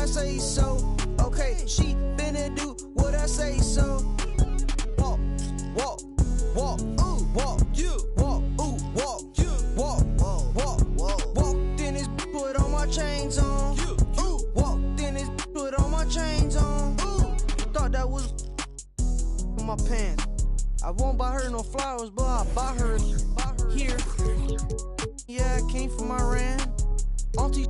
I say so. Okay, she finna do what I say so. Walk, walk, walk, ooh, walk, you, walk, ooh, walk, you, walk, walk, walk. Walked in this, put all my chains on. Ooh, walked in this, put all my chains on. Ooh, thought that was my pants. I won't buy her no flowers, but I buy her here. Yeah, I came from Iran. Auntie,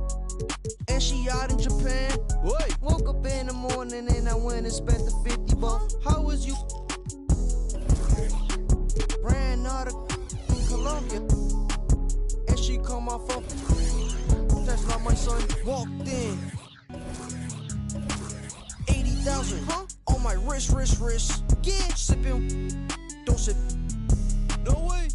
and she out in Japan. Wait. Woke up in the morning and I went and spent the 50 bucks. How was you? Ran out of Colombia, and she called my phone. That's not my son. Walked in. 80,000, huh? On my wrist. Yeah, sipping. Don't sip. No way.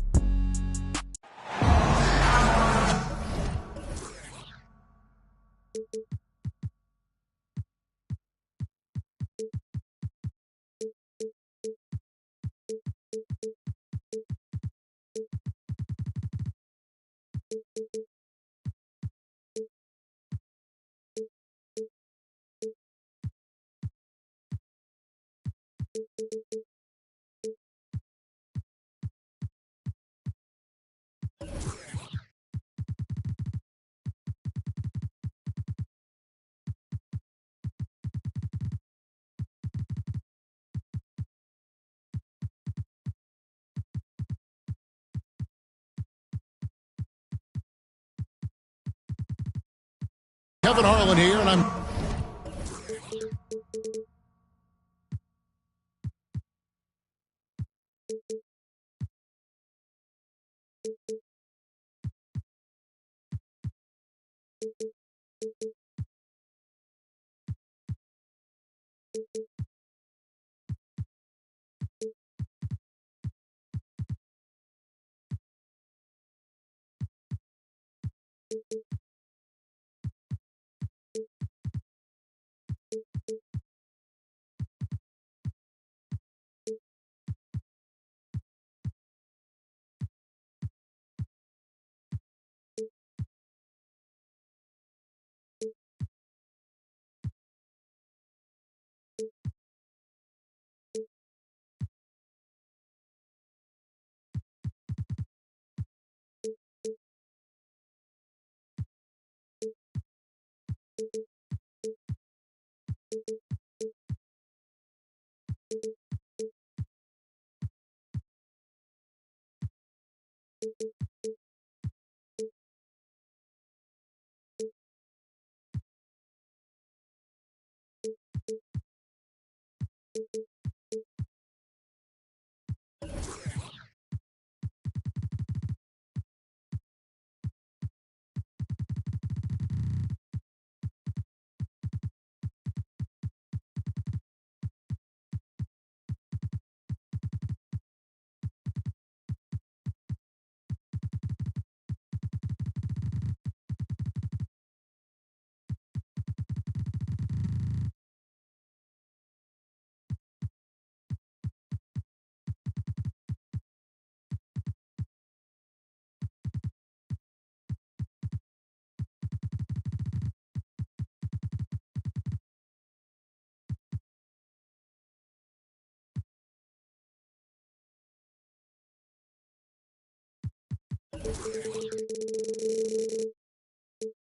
Kevin Harlan here, and I'm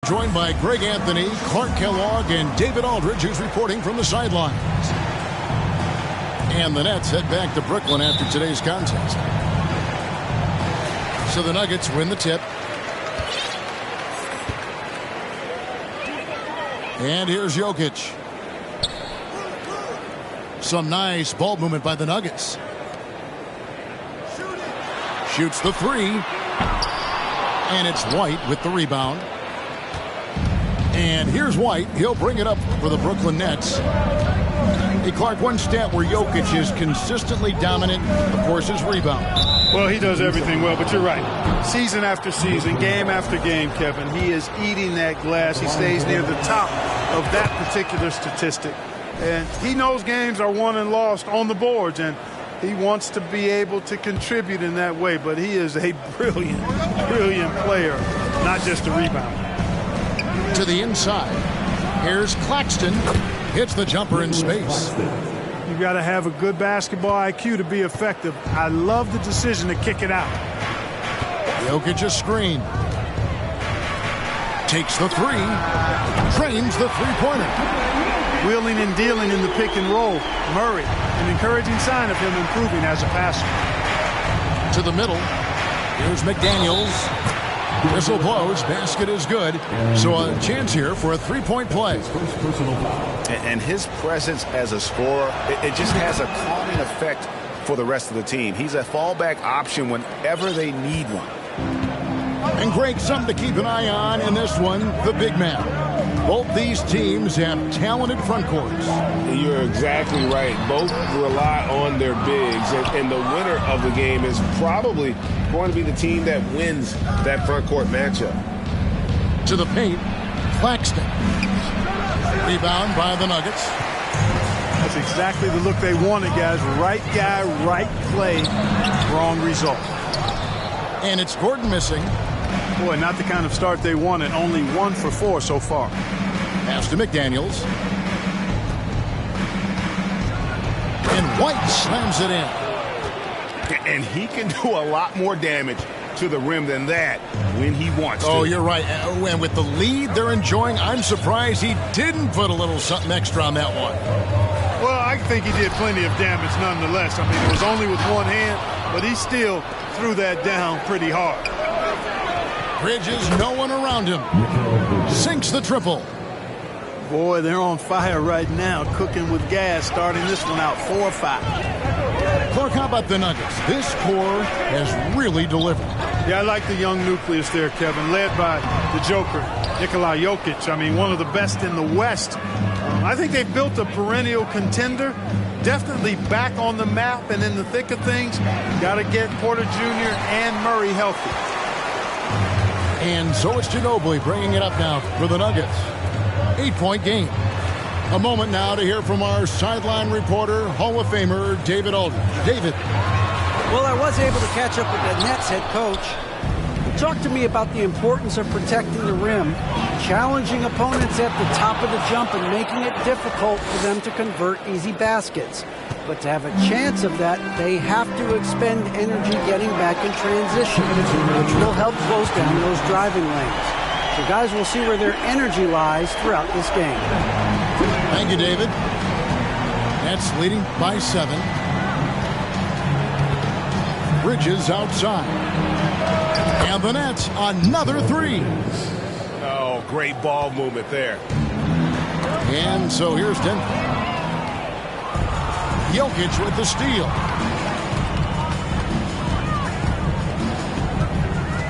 joined by Greg Anthony, Clark Kellogg, and David Aldridge, who's reporting from the sidelines. And the Nets head back to Brooklyn after today's contest. So the Nuggets win the tip. And here's Jokic. Some nice ball movement by the Nuggets. Shoots the three. And it's White with the rebound. And here's White. He'll bring it up for the Brooklyn Nets. Hey, Clark, one stat where Jokic is consistently dominant, of course, is rebound. Well, he does everything well, but you're right. Season after season, game after game, Kevin, he is eating that glass. He stays near the top of that particular statistic. And he knows games are won and lost on the boards, and he wants to be able to contribute in that way. But he is a brilliant, brilliant player, not just a rebounder. To the inside. Here's Claxton. Hits the jumper in space. You got to have a good basketball IQ to be effective. I love the decision to kick it out. Jokic a screen. Takes the three. Drains the three-pointer. Wheeling and dealing in the pick and roll. Murray, an encouraging sign of him improving as a passer. To the middle. Here's McDaniels. Whistle blows. Basket is good. So a chance here for a three-point play. And his presence as a scorer, it just has a calming effect for the rest of the team. He's a fallback option whenever they need one. And Greg, something to keep an eye on in this one, the big man. Both these teams have talented front courts. You're exactly right. Both rely on their bigs, and the winner of the game is probably going to be the team that wins that front court matchup. To the paint, Claxton. Rebound by the Nuggets. That's exactly the look they wanted, guys. Right guy, right play, wrong result. And it's Gordon missing. Boy, not the kind of start they wanted. Only 1 for 4 so far. Pass to McDaniels. And White slams it in. And he can do a lot more damage to the rim than that when he wants to. Oh, you're right. And with the lead they're enjoying, I'm surprised he didn't put a little something extra on that one. Well, I think he did plenty of damage nonetheless. I mean, it was only with one hand, but he still threw that down pretty hard. Bridges, no one around him. Sinks the triple. Boy, they're on fire right now, cooking with gas, starting this one out 4-5. Clark, how about the Nuggets? This core has really delivered. Yeah, I like the young nucleus there, Kevin, led by the Joker, Nikola Jokic. I mean, one of the best in the West. I think they've built a perennial contender, definitely back on the map and in the thick of things. Got to get Porter Jr. and Murray healthy. And so it's Ginobili bringing it up now for the Nuggets. 8-point game. A moment now to hear from our sideline reporter, Hall of Famer David Aldridge. David. Well, I was able to catch up with the Nets head coach. He talked to me about the importance of protecting the rim, challenging opponents at the top of the jump and making it difficult for them to convert easy baskets. But to have a chance of that, they have to expend energy getting back in transition, which will help close down those driving lanes. So guys will see where their energy lies throughout this game. Thank you, David. Nets leading by 7. Bridges outside. And the Nets, another 3. Oh, great ball movement there. And so here's Denver. Jokic with the steal.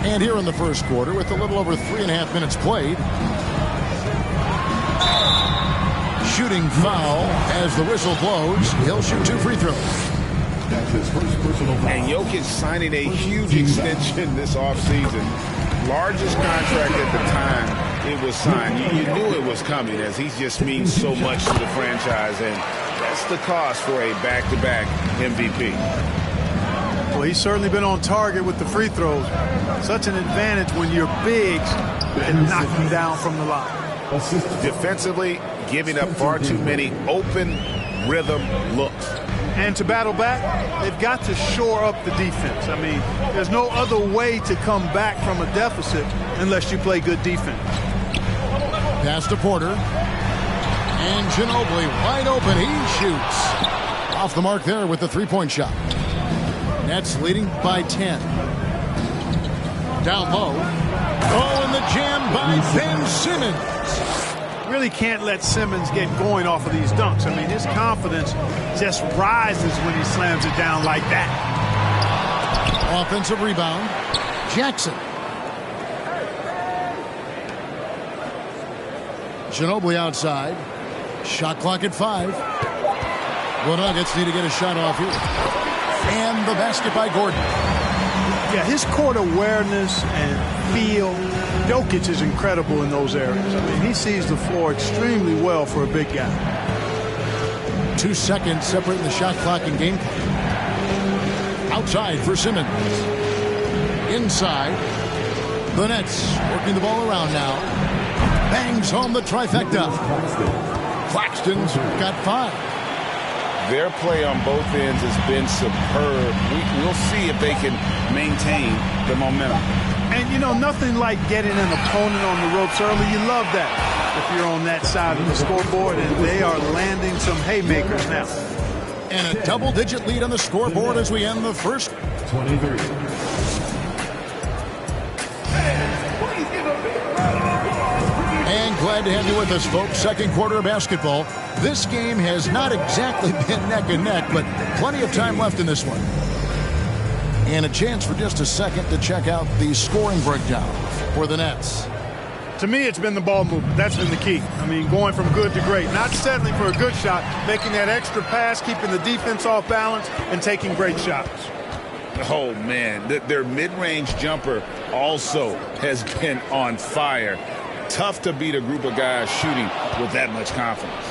And here in the first quarter, with a little over 3.5 minutes played, shooting foul as the whistle blows. He'll shoot 2 free throws. And Jokic signing a huge extension this offseason. Largest contract at the time it was signed. You knew it was coming, as he just means so much to the franchise, and that's the cost for a back-to-back MVP. Well, he's certainly been on target with the free throws. Such an advantage when your bigs can knock them down from the line. Defensively, giving up far too many open rhythm looks. And to battle back, they've got to shore up the defense. I mean, there's no other way to come back from a deficit unless you play good defense. Pass to Porter. And Ginobili wide open. He shoots. Off the mark there with the three-point shot. Nets leading by 10. Down low. Oh, and the jam by Ben Simmons. Really can't let Simmons get going off of these dunks. I mean, his confidence just rises when he slams it down like that. Offensive rebound. Jackson. Ginobili outside. Shot clock at 5. The Nuggets need to get a shot off here. And the basket by Gordon. Yeah, his court awareness and feel. Jokic is incredible in those areas. I mean, he sees the floor extremely well for a big guy. 2 seconds separating the shot clock and game clock. Outside for Simmons. Inside. The Nets working the ball around now. bangs home the trifecta. Claxton's got 5. Their play on both ends has been superb. We'll see if they can maintain the momentum. And, you know, nothing like getting an opponent on the ropes early. You love that if you're on that side of the scoreboard, and they are landing some haymakers now. And a double-digit lead on the scoreboard as we end the first. 23. And glad to have you with us, folks. Second quarter of basketball. This game has not exactly been neck and neck, but plenty of time left in this one. And a chance for just a second to check out the scoring breakdown for the Nets. To me, it's been the ball movement. That's been the key. I mean, going from good to great. Not settling for a good shot, making that extra pass, keeping the defense off balance, and taking great shots. Oh, man. Their mid-range jumper also has been on fire. Tough to beat a group of guys shooting with that much confidence.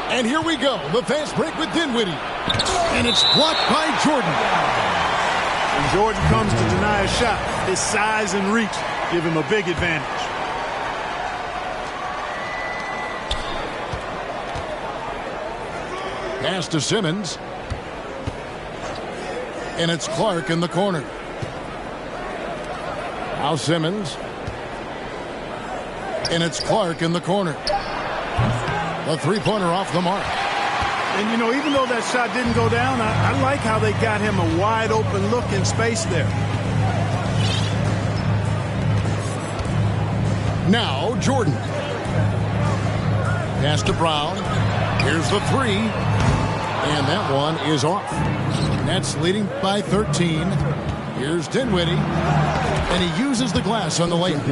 And here we go. The fast break with Dinwiddie. And it's blocked by Jordan. When Jordan comes to deny a shot, his size and reach give him a big advantage. Pass to Simmons. And it's Clark in the corner. Now Simmons. And it's Clark in the corner. The three-pointer off the mark. And, you know, even though that shot didn't go down, I like how they got him a wide-open look in space there. Now Jordan. Pass to Brown. Here's the 3. And that one is off. Nets leading by 13. Here's Dinwiddie. And he uses the glass on the layup.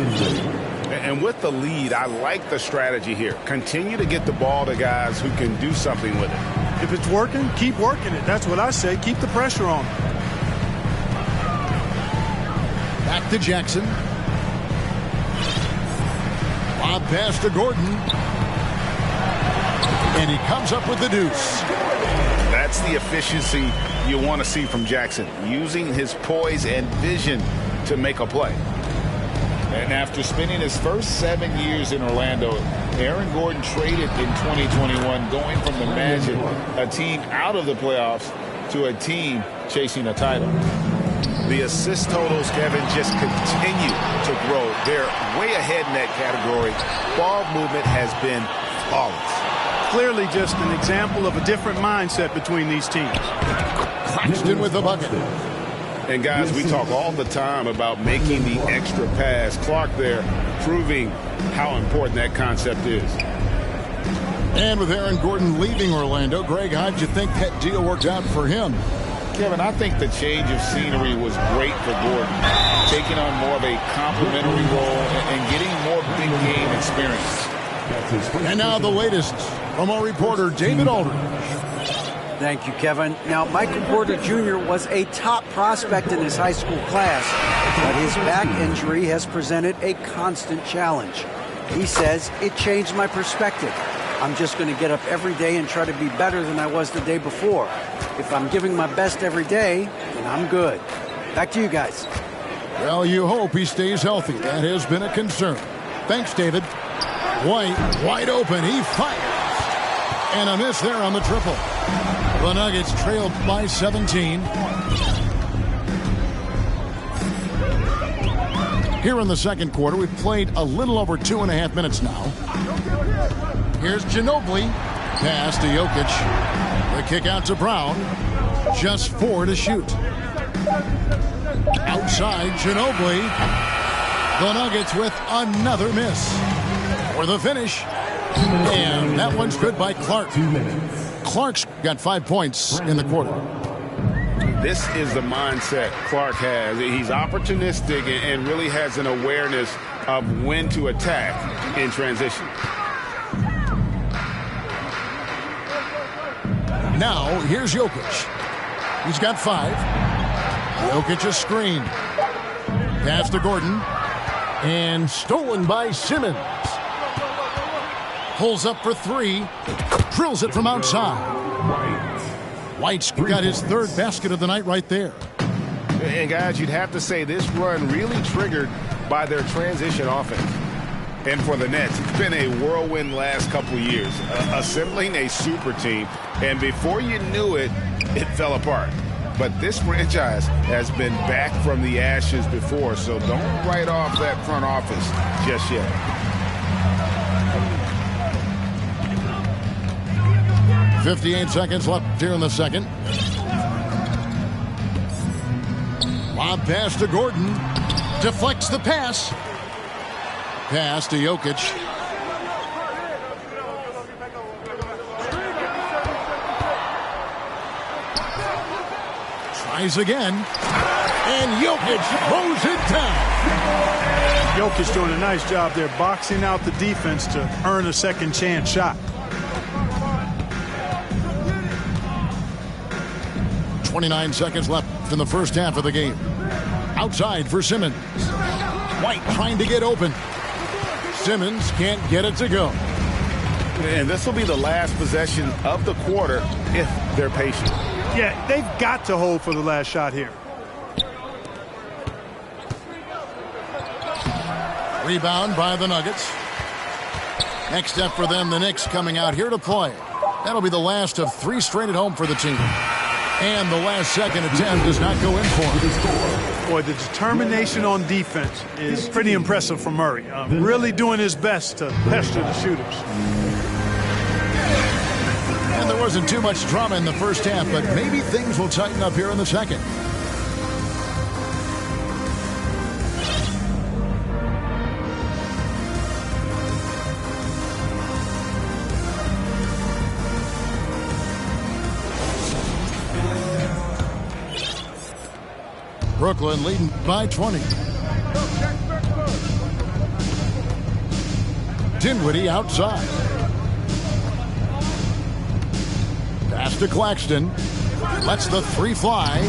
And with the lead, I like the strategy here. Continue to get the ball to guys who can do something with it. If it's working, keep working it. That's what I say. Keep the pressure on. Back to Jackson. Lob pass to Gordon. And he comes up with the deuce. That's the efficiency you want to see from Jackson, using his poise and vision to make a play. And after spending his first 7 years in Orlando, Aaron Gordon traded in 2021, going from the Magic, a team out of the playoffs, to a team chasing a title. The assist totals, Kevin, just continue to grow. They're way ahead in that category. Ball movement has been flawless. Clearly just an example of a different mindset between these teams. Claxton with the bucket. And, guys, we talk all the time about making the extra pass. Clark there proving how important that concept is. And with Aaron Gordon leaving Orlando, Greg, how'd you think that deal worked out for him? Kevin, I think the change of scenery was great for Gordon, taking on more of a complimentary role and getting more big game experience. And now the latest from our reporter, David Aldridge. Thank you, Kevin. Now, Michael Porter Jr. was a top prospect in his high school class, but his back injury has presented a constant challenge. He says, it changed my perspective. I'm just going to get up every day and try to be better than I was the day before. If I'm giving my best every day, then I'm good. Back to you guys. Well, you hope he stays healthy. That has been a concern. Thanks, David. White, wide open. He fires. And a miss there on the triple. The Nuggets trailed by 17. Here in the second quarter, we've played a little over 2.5 minutes now. Here's Ginobili. Pass to Jokic. The kick out to Brown. Just 4 to shoot. Outside, Ginobili. The Nuggets with another miss. For the finish. And that one's good by Clark. 2 minutes. Clark's got 5 points in the quarter. This is the mindset Clark has. He's opportunistic and really has an awareness of when to attack in transition. Now, here's Jokic. He's got 5. Jokic a screen. Pass to Gordon. And stolen by Simmons. Pulls up for 3. Drills it from outside. White's got his 3rd basket of the night right there. And, guys, you'd have to say this run really triggered by their transition offense. And for the Nets, it's been a whirlwind last couple years, assembling a super team. And before you knew it, it fell apart. But this franchise has been back from the ashes before, so don't write off that front office just yet. .58 seconds left here in the second. Lob pass to Gordon. Deflects the pass. Pass to Jokic. Tries again. And Jokic throws it down. Jokic doing a nice job there, boxing out the defense to earn a second chance shot. 29 seconds left in the first half of the game. Outside for Simmons. White trying to get open. Simmons can't get it to go. And this will be the last possession of the quarter if they're patient. Yeah, they've got to hold for the last shot here. Rebound by the Nuggets. Next step for them, the Knicks coming out here to play. That'll be the last of 3 straight at home for the team. And the last second attempt does not go in for him. Boy, the determination on defense is pretty impressive from Murray. Really doing his best to pester the shooters. And there wasn't too much drama in the first half, but maybe things will tighten up here in the second. Brooklyn leading by 20. Dinwiddie outside. Pass to Claxton. Lets the 3 fly.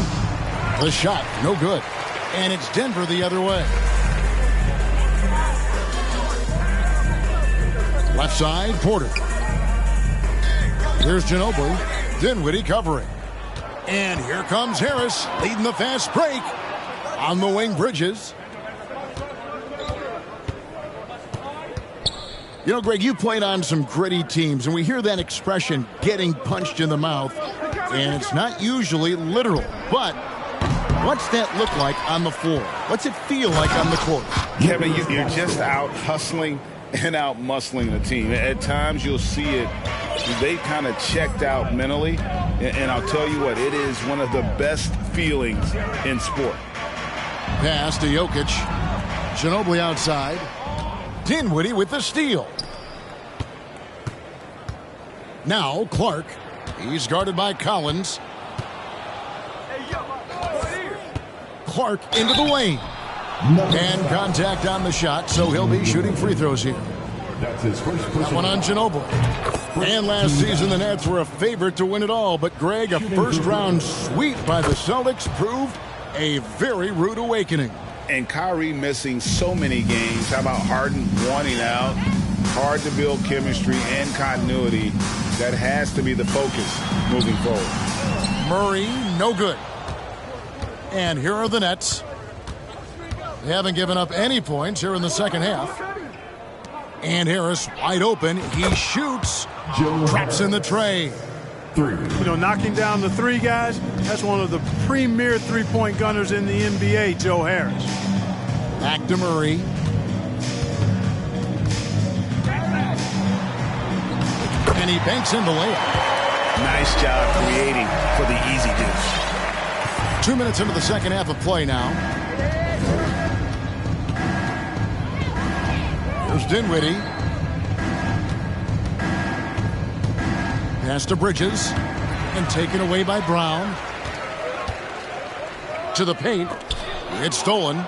The shot, no good. And it's Denver the other way. Left side, Porter. Here's Ginobili. Dinwiddie covering. And here comes Harris, leading the fast break. On the wing, Bridges. You know, Greg, you played on some gritty teams, and we hear that expression, getting punched in the mouth, and it's not usually literal. But what's that look like on the floor? What's it feel like on the court? Kevin, you're just out hustling and out muscling the team. At times you'll see it. They kind of checked out mentally, and I'll tell you what, it is one of the best feelings in sport. Pass to Jokic. Ginobili outside. Dinwiddie with the steal. Now Clark. He's guarded by Collins. Clark into the lane. And contact on the shot, so he'll be shooting free throws here. That one on Ginobili. And last season, the Nets were a favorite to win it all. But, Greg, a first-round sweep by the Celtics proved a very rude awakening. And Kyrie missing so many games. How about Harden wanting out? Hard to build chemistry and continuity. That has to be the focus moving forward. Murray, no good. And here are the Nets. They haven't given up any points here in the second half. And Harris wide open. He shoots. Traps in the tray. You know, knocking down the 3 guys, that's one of the premier three-point gunners in the NBA, Joe Harris. Back to Murray. And he banks in the layup. Nice job creating for the easy deuce. 2 minutes into the second half of play now. Here's Dinwiddie. Pass to Bridges. And taken away by Brown. To the paint. It's stolen.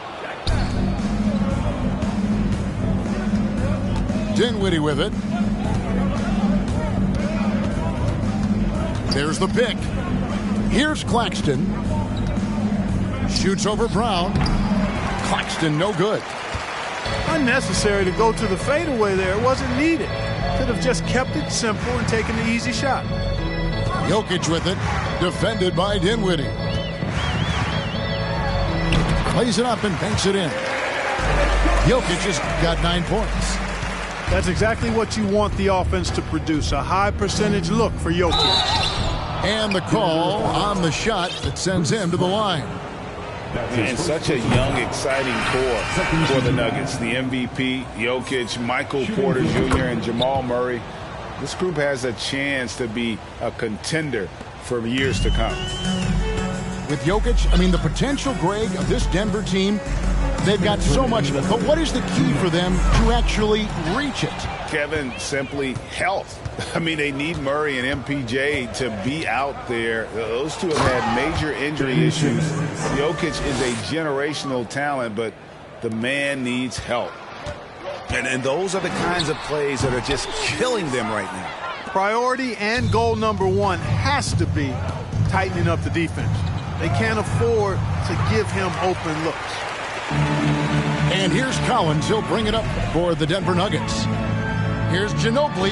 Dinwiddie with it. There's the pick. Here's Claxton. Shoots over Brown. Claxton no good. Unnecessary to go to the fadeaway there. It wasn't needed. Could have just kept it simple and taken the easy shot. Jokic with it. Defended by Dinwiddie. Plays it up and banks it in. Jokic has got 9 points. That's exactly what you want the offense to produce, a high percentage look for Jokic. And the call on the shot that sends him to the line. And such a young, exciting core for the Nuggets. The MVP, Jokic, Michael Porter Jr., and Jamal Murray. This group has a chance to be a contender for years to come. With Jokic, I mean, the potential, Greg, of this Denver team, they've got so much of it. But what is the key for them to actually reach it? Kevin, simply health. I mean, they need Murray and MPJ to be out there. Those two have had major injury issues. Jokic is a generational talent, but the man needs help. And those are the kinds of plays that are just killing them right now. Priority and goal number one has to be tightening up the defense. They can't afford to give him open looks. And here's Collins. He'll bring it up for the Denver Nuggets. Here's Ginobili.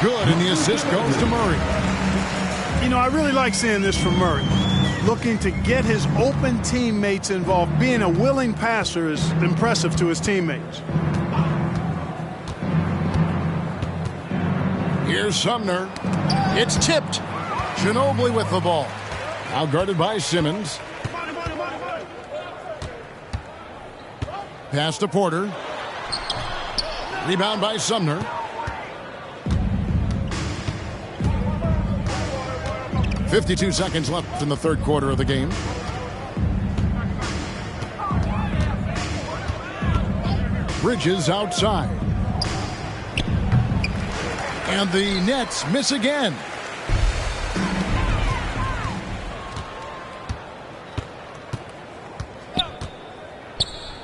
Good, and the assist goes to Murray. You know, I really like seeing this from Murray. Looking to get his open teammates involved. Being a willing passer is impressive to his teammates. Here's Sumner. It's tipped. Ginobili with the ball. Now guarded by Simmons. Pass to Porter. Rebound by Sumner. .52 seconds left in the third quarter of the game. Bridges outside. And the Nets miss again.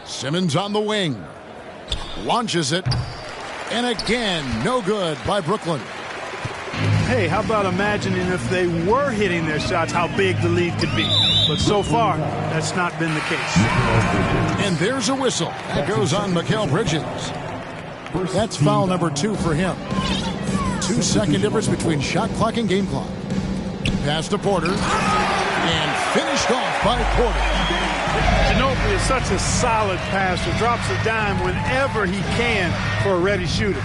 Simmons on the wing. Launches it. And again, no good by Brooklyn. Hey, how about imagining if they were hitting their shots, how big the lead could be. But so far, that's not been the case. And there's a whistle. That goes on Mikal Bridges. That's foul number 2 for him. 2-second difference between shot clock and game clock. Pass to Porter. And finished off by Porter. Ginobili is such a solid passer. Drops a dime whenever he can for a ready shooter.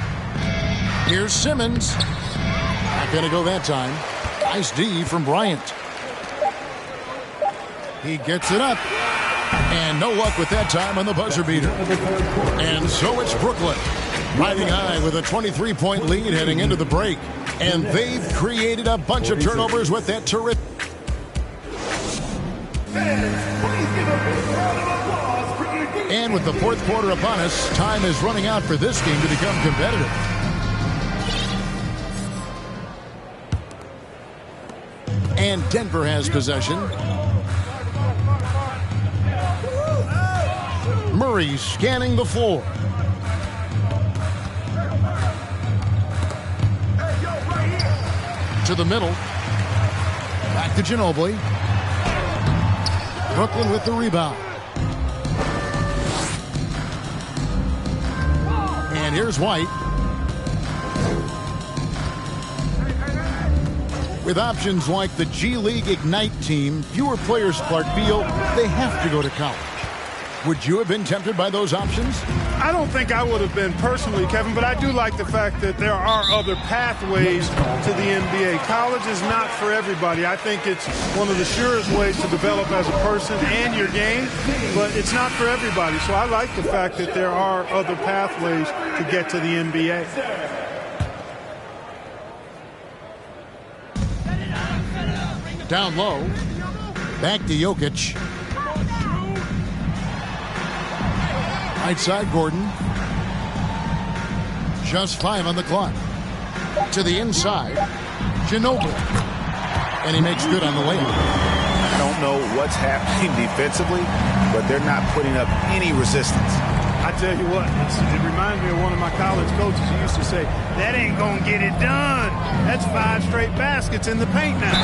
Here's Simmons. Not going to go that time. Nice D from Bryant. He gets it up. And no luck with that time on the buzzer beater. And so it's Brooklyn riding high with a 23-point lead heading into the break. And they've created a bunch of turnovers with that terrific. And with the fourth quarter upon us, time is running out for this game to become competitive. And Denver has possession. Murray scanning the floor. To the middle. Back to Ginobili. Brooklyn with the rebound. And here's White. With options like the G League Ignite team, fewer players, Clark, feel they have to go to college. Would you have been tempted by those options? I don't think I would have been personally, Kevin, but I do like the fact that there are other pathways to the NBA. College is not for everybody. I think it's one of the surest ways to develop as a person and your game, but it's not for everybody. So I like the fact that there are other pathways to get to the NBA. Down low. Back to Jokic. Right side, Gordon. Just 5 on the clock. To the inside. Ginobili. And he makes good on the layup. I don't know what's happening defensively, but they're not putting up any resistance. I tell you what, it reminds me of one of my college coaches who used to say, that ain't going to get it done. That's 5 straight baskets in the paint now.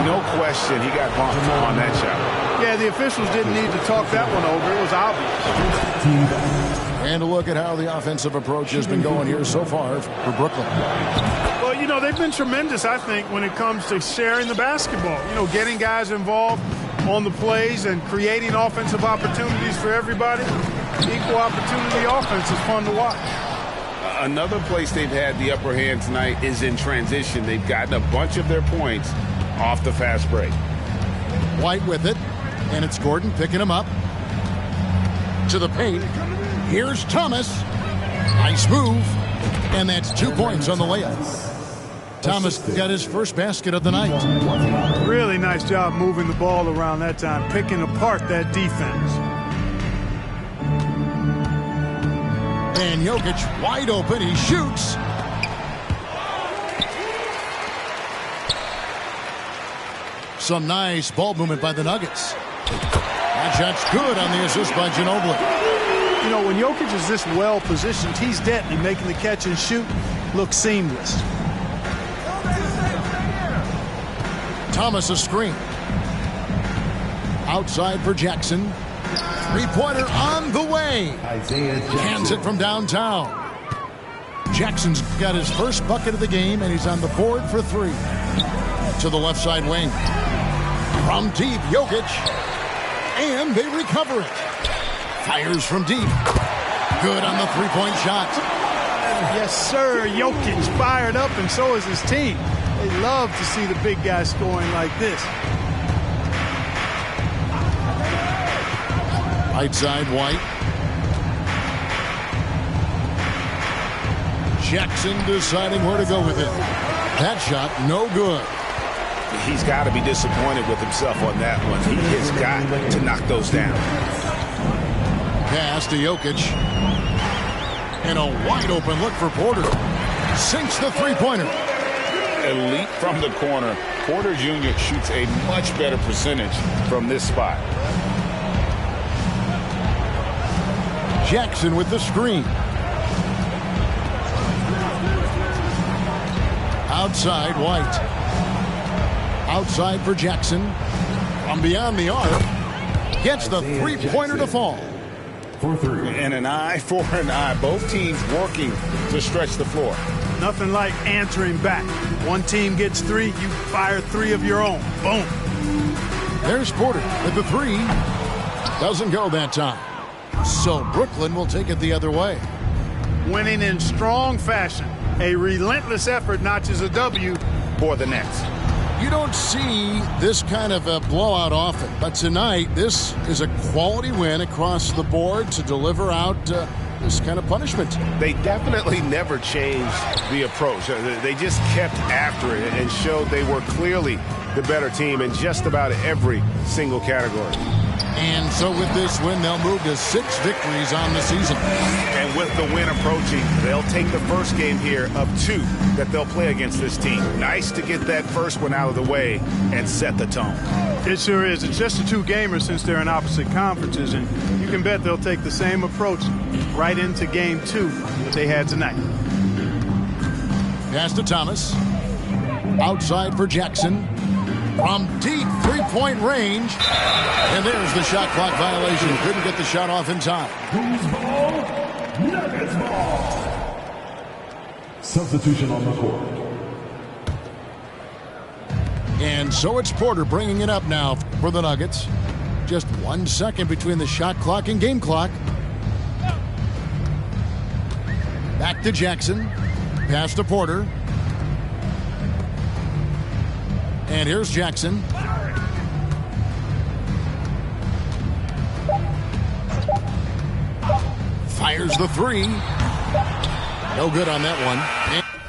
No question, he got bumped on that shot. Yeah, the officials didn't need to talk that one over. It was obvious. And a look at how the offensive approach has been going here so far for Brooklyn. Well, you know, they've been tremendous, I think, when it comes to sharing the basketball. You know, getting guys involved on the plays and creating offensive opportunities for everybody. Equal opportunity offense is fun to watch. Another place they've had the upper hand tonight is in transition. They've gotten a bunch of their points off the fast break. White with it, and it's Gordon picking him up. To the paint. Here's Thomas. Nice move. And that's 2 points on the layup. Thomas got his first basket of the night. Really nice job moving the ball around that time, picking apart that defense. And Jokic wide open. He shoots. Some nice ball movement by the Nuggets. That shot's good on the assist by Ginobili. You know, when Jokic is this well positioned, he's deadly, making the catch and shoot look seamless. Thomas a screen. Outside for Jackson. Three-pointer on the way. Hands it from downtown. Jackson's got his first bucket of the game, and he's on the board for three. To the left side wing. From deep, Jokic. And they recover it. Fires from deep. Good on the three-point shot. Yes, sir. Jokic fired up, and so is his team. They love to see the big guy scoring like this. Right side, White. Jackson deciding where to go with it. That shot, no good. He's got to be disappointed with himself on that one. He has got to knock those down. Pass to Jokic. And a wide open look for Porter. Sinks the three-pointer. Elite from the corner. Porter Jr. shoots a much better percentage from this spot. Jackson with the screen. Outside, White. Outside for Jackson. From beyond the arc. Gets the three-pointer to fall. And an eye for an eye. Both teams working to stretch the floor. Nothing like answering back. One team gets three, you fire three of your own. Boom. There's Porter with the three. Doesn't go that time. So Brooklyn will take it the other way. Winning in strong fashion. A relentless effort notches a W for the Nets. You don't see this kind of a blowout often, but tonight this is a quality win across the board to deliver out this kind of punishment. They definitely never changed the approach. They just kept after it and showed they were clearly the better team in just about every single category. And so with this win, they'll move to 6 victories on the season. And with the win approaching, they'll take the first game here of 2 that they'll play against this team. Nice to get that first one out of the way and set the tone. It sure is. It's just a 2-gamer since they're in opposite conferences, and you can bet they'll take the same approach right into game 2 that they had tonight. Pass to Thomas. Outside for Jackson. From deep three-point range. And there's the shot clock violation. Couldn't get the shot off in time. Nuggets ball. Substitution on the court. And so it's Porter bringing it up now for the Nuggets. Just 1 second between the shot clock and game clock. Back to Jackson. Pass to Porter. And here's Jackson. Fires the three. No good on that one.